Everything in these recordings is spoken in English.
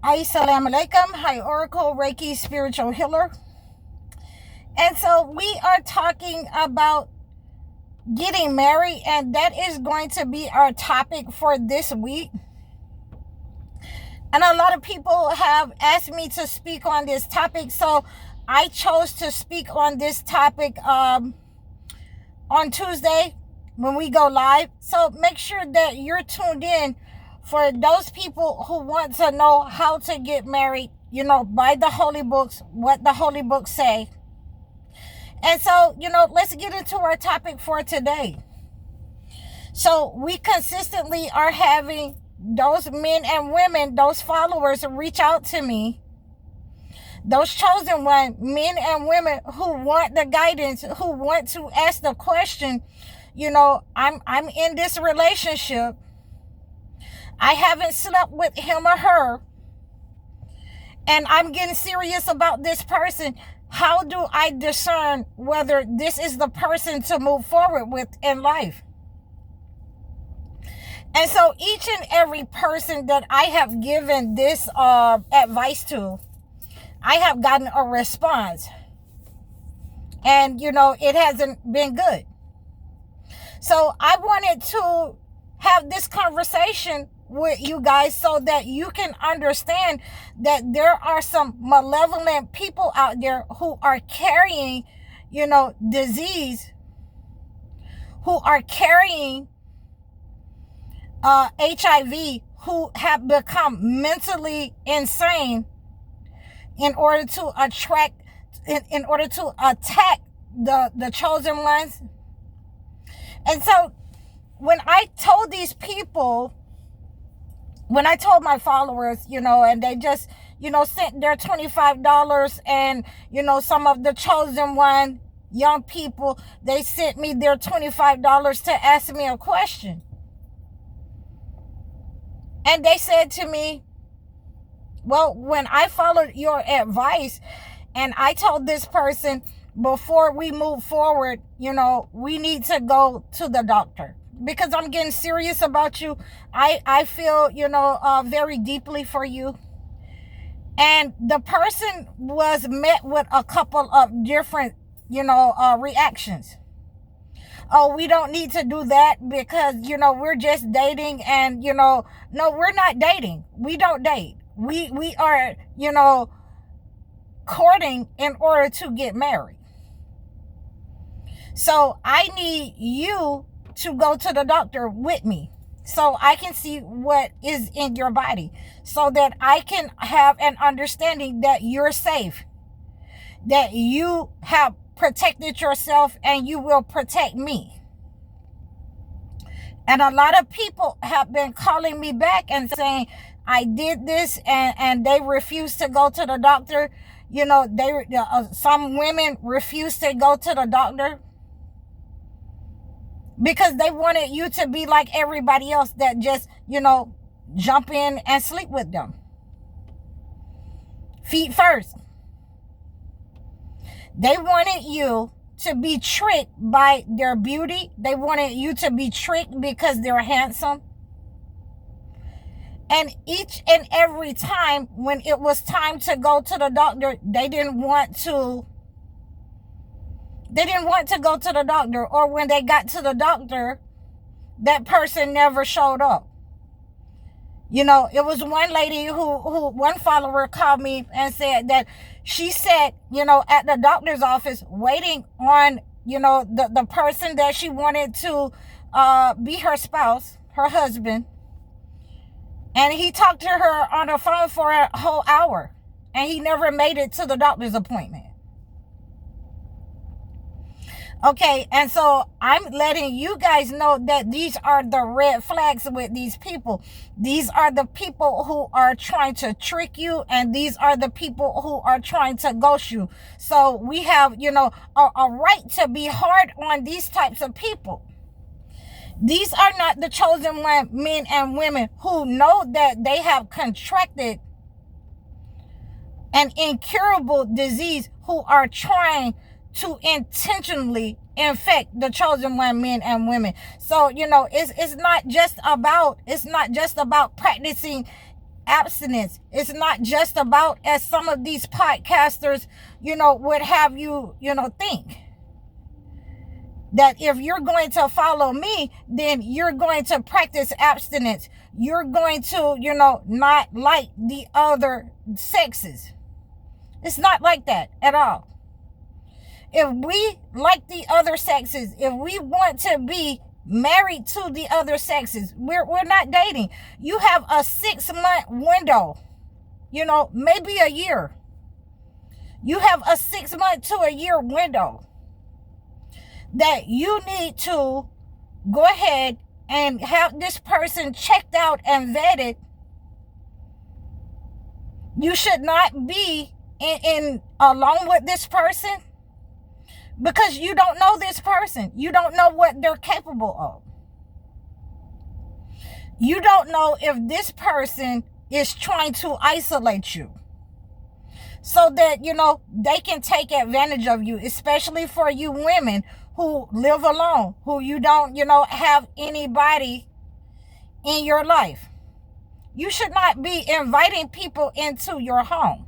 Assalamu alaikum. Hi, Oracle Reiki Spiritual Healer. And so we are talking about getting married, and that is going to be our topic for this week. And a lot of people have asked me to speak on this topic, so I chose to speak on this topic on Tuesday when we go live. So make sure that you're tuned in for those people who want to know how to get married, by the holy books, what the holy books say. And so, let's get into our topic for today. So we consistently are having those men and women, those followers reach out to me, those chosen one, men and women who want the guidance, who want to ask the question, I'm in this relationship. I haven't slept with him or her, and I'm getting serious about this person. How do I discern whether this is the person to move forward with in life? And so each and every person that I have given this advice to, I have gotten a response. And, it hasn't been good. So I wanted to have this conversation with you guys so that you can understand that there are some malevolent people out there who are carrying, disease, who are carrying HIV, who have become mentally insane in order to attack the chosen ones. And so when I told these people, when I told my followers, and they just, sent their $25, and, some of the chosen one, young people, they sent me their $25 to ask me a question. And they said to me, well, when I followed your advice and I told this person, before we move forward, we need to go to the doctor, because I'm getting serious about you. I feel, very deeply for you. And the person was met with a couple of different, reactions. Oh, we don't need to do that because, we're just dating. And, no, we're not dating. We don't date. We are, courting in order to get married. So I need you to go to the doctor with me so I can see what is in your body, so that I can have an understanding that you're safe, that you have protected yourself, and you will protect me. And a lot of people have been calling me back and saying, I did this, and they refused to go to the doctor. Some women refused to go to the doctor because they wanted you to be like everybody else that just, jump in and sleep with them. Feet first. They wanted you to be tricked by their beauty. They wanted you to be tricked because they're handsome. And each and every time when it was time to go to the doctor, they didn't want to go to the doctor. Or when they got to the doctor, that person never showed up. It was one lady one follower called me and said that she sat, at the doctor's office waiting on, the person that she wanted to be her spouse, her husband. And he talked to her on the phone for a whole hour, and he never made it to the doctor's appointment. Okay, and so I'm letting you guys know that these are the red flags with these people. These are the people who are trying to trick you, and these are the people who are trying to ghost you. So we have, a right to be hard on these types of people. These are not the chosen one, men and women who know that they have contracted an incurable disease, who are trying to intentionally infect the chosen one, men and women. So, it's not just about practicing abstinence. It's not just about, as some of these podcasters, would have you, think that if you're going to follow me, then you're going to practice abstinence. You're going to, not like the other sexes. It's not like that at all. If we like the other sexes, if we want to be married to the other sexes, we're not dating. You have a 6-month window, maybe a year. You have a 6-month to a year window that you need to go ahead and have this person checked out and vetted. You should not be in along with this person because you don't know this person. You don't know what they're capable of. You don't know if this person is trying to isolate you so that, they can take advantage of you, especially for you women who live alone, who you don't, have anybody in your life. You should not be inviting people into your home.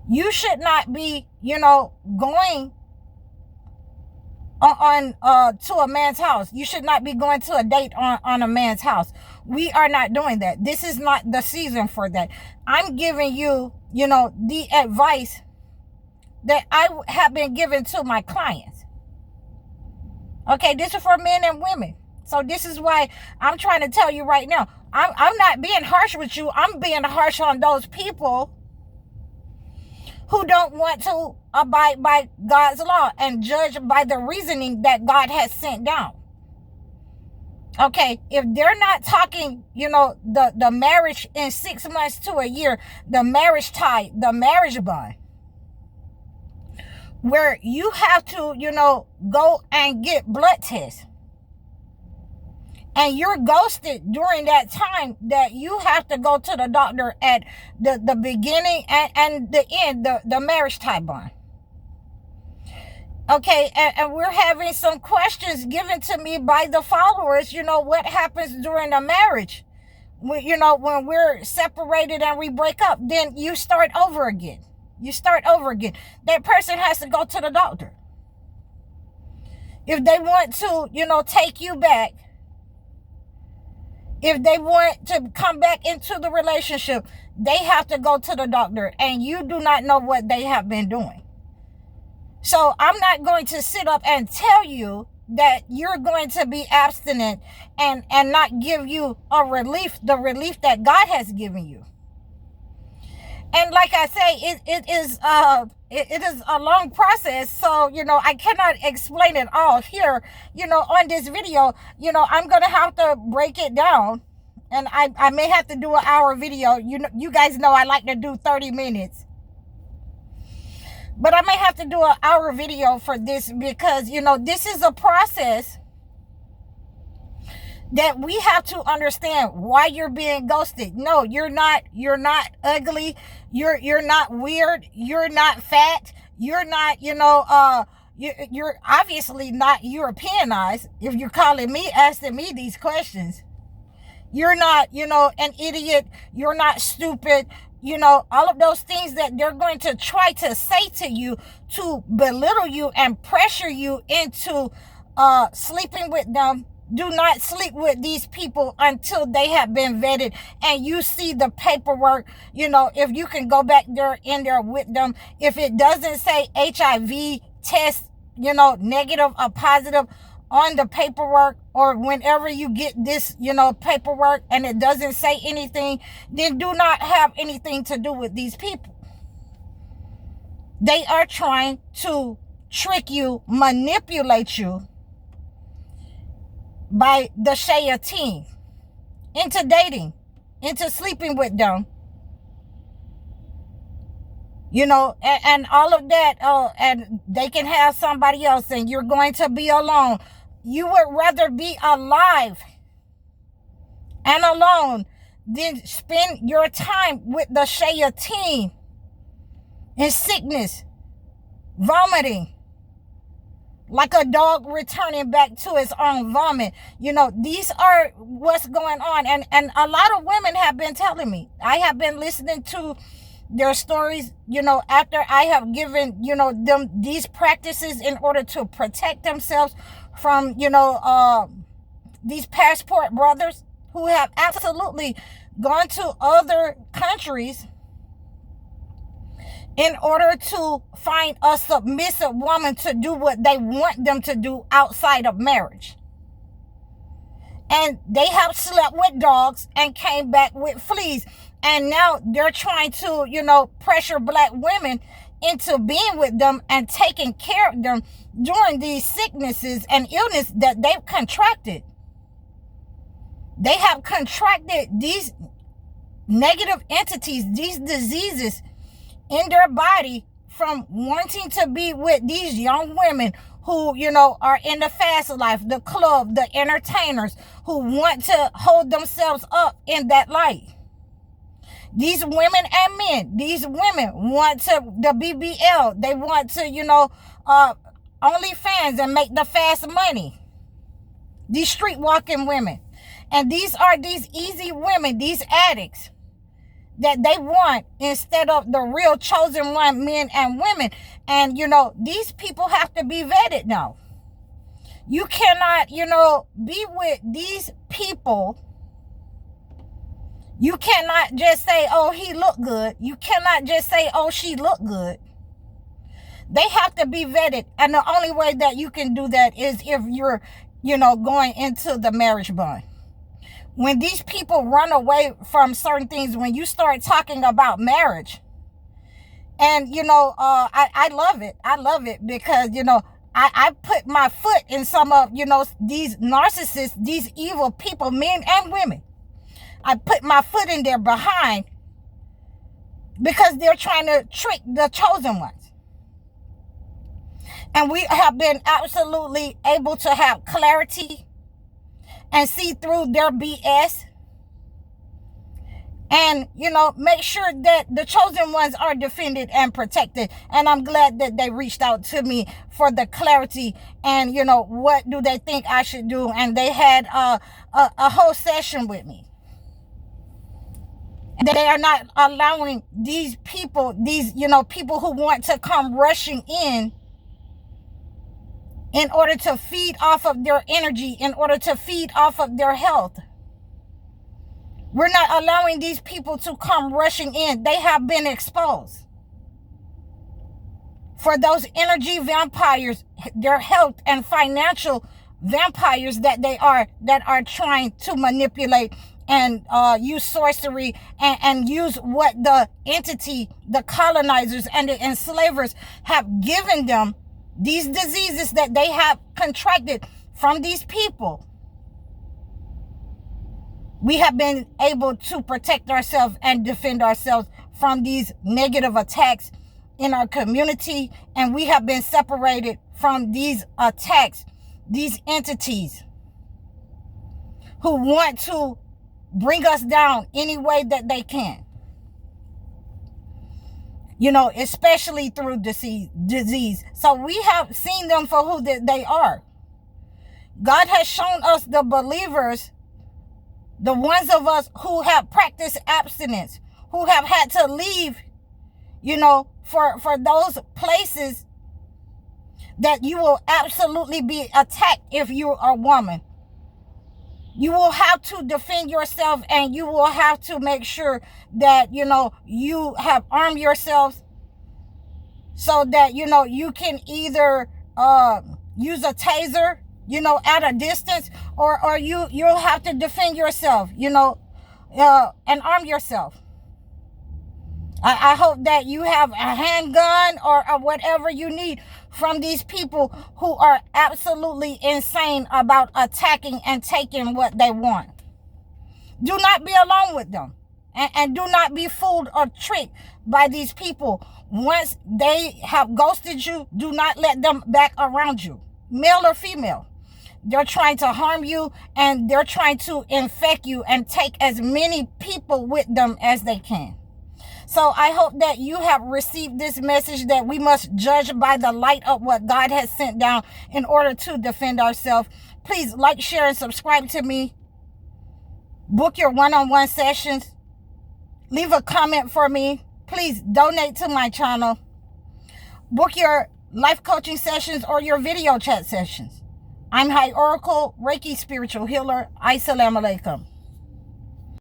You should not be, going on to a man's house. You should not be going to a date on a man's house. We are not doing that. This is not the season for that. I'm giving you, the advice that I have been given to my clients. Okay, this is for men and women. So this is why I'm trying to tell you right now, I'm not being harsh with you. I'm being harsh on those people who don't want to abide by God's law and judge by the reasoning that God has sent down. Okay, if they're not talking, the marriage in 6 months to a year, the marriage tie, the marriage bond, where you have to, go and get blood tests. And you're ghosted during that time that you have to go to the doctor at the beginning and the end, the marriage tie bond. Okay, and we're having some questions given to me by the followers, what happens during the marriage? When we're separated and we break up, then you start over again. You start over again. That person has to go to the doctor. If they want to, take you back, if they want to come back into the relationship, they have to go to the doctor, and you do not know what they have been doing. So I'm not going to sit up and tell you that you're going to be abstinent and not give you the relief that God has given you. And like I say, it is a long process. So, I cannot explain it all here, on this video. I'm going to have to break it down. And I may have to do an hour video. You guys know I like to do 30 minutes. But I may have to do an hour video for this because, this is a process that we have to understand why you're being ghosted. No, you're not ugly. You're not weird. You're not fat. You're not, you're obviously not Europeanized. If you're asking me these questions, you're not, an idiot. You're not stupid. All of those things that they're going to try to say to you to belittle you and pressure you into sleeping with them. Do not sleep with these people until they have been vetted and you see the paperwork. If you can go back there in there with them. If it doesn't say HIV test, negative or positive on the paperwork, or whenever you get this, paperwork and it doesn't say anything, then do not have anything to do with these people. They are trying to trick you, manipulate you by the shayateen into dating, into sleeping with them, and all of that. And they can have somebody else and you're going to be alone. You would rather be alive and alone than spend your time with the shayateen in sickness, vomiting, like a dog returning back to its own vomit. These are what's going on. And a lot of women have been telling me. I have been listening to their stories, after I have given, them these practices in order to protect themselves from, these passport brothers who have absolutely gone to other countries in order to find a submissive woman to do what they want them to do outside of marriage. And they have slept with dogs and came back with fleas. And now they're trying to, pressure black women into being with them and taking care of them during these sicknesses and illness that they've contracted. They have contracted these negative entities, these diseases in their body from wanting to be with these young women who, are in the fast life, the club, the entertainers, who want to hold themselves up in that light. These women and men, these women want the BBL. They want to, OnlyFans and make the fast money. These street walking women. And these are these easy women, these addicts that they want instead of the real chosen one, men and women. And, these people have to be vetted now. You cannot, be with these people. You cannot just say, oh, he looked good. You cannot just say, oh, she looked good. They have to be vetted. And the only way that you can do that is if you're, going into the marriage bond. When these people run away from certain things, when you start talking about marriage, and, I love it. I love it because, I put my foot in some of, these narcissists, these evil people, men and women. I put my foot in their behind because they're trying to trick the chosen ones. And we have been absolutely able to have clarity and see through their BS. And, make sure that the chosen ones are defended and protected. And I'm glad that they reached out to me for the clarity and, what do they think I should do. And they had a whole session with me. They are not allowing these people, people who want to come rushing in order to feed off of their energy, in order to feed off of their health. We're not allowing these people to come rushing in. They have been exposed. For those energy vampires, their health and financial vampires that are trying to manipulate and use sorcery and use what the entity, the colonizers and the enslavers have given them, these diseases that they have contracted from these people. We have been able to protect ourselves and defend ourselves from these negative attacks in our community, and we have been separated from these attacks, these entities who want to bring us down any way that they can. Especially through disease. So we have seen them for who they are. God has shown us the believers, the ones of us who have practiced abstinence, who have had to leave, for those places that you will absolutely be attacked if you're a woman. You will have to defend yourself, and you will have to make sure that, you have armed yourselves so that, you can either use a taser, at a distance, or you'll have to defend yourself, and arm yourself. I hope that you have a handgun or whatever you need from these people who are absolutely insane about attacking and taking what they want. Do not be alone with them. And do not be fooled or tricked by these people. Once they have ghosted you, do not let them back around you, male or female. They're trying to harm you, and they're trying to infect you and take as many people with them as they can. So I hope that you have received this message that we must judge by the light of what God has sent down in order to defend ourselves. Please like, share, and subscribe to me. Book your one-on-one sessions. Leave a comment for me. Please donate to my channel. Book your life coaching sessions or your video chat sessions. I'm High Oracle, Reiki Spiritual Healer. Assalamu alaikum.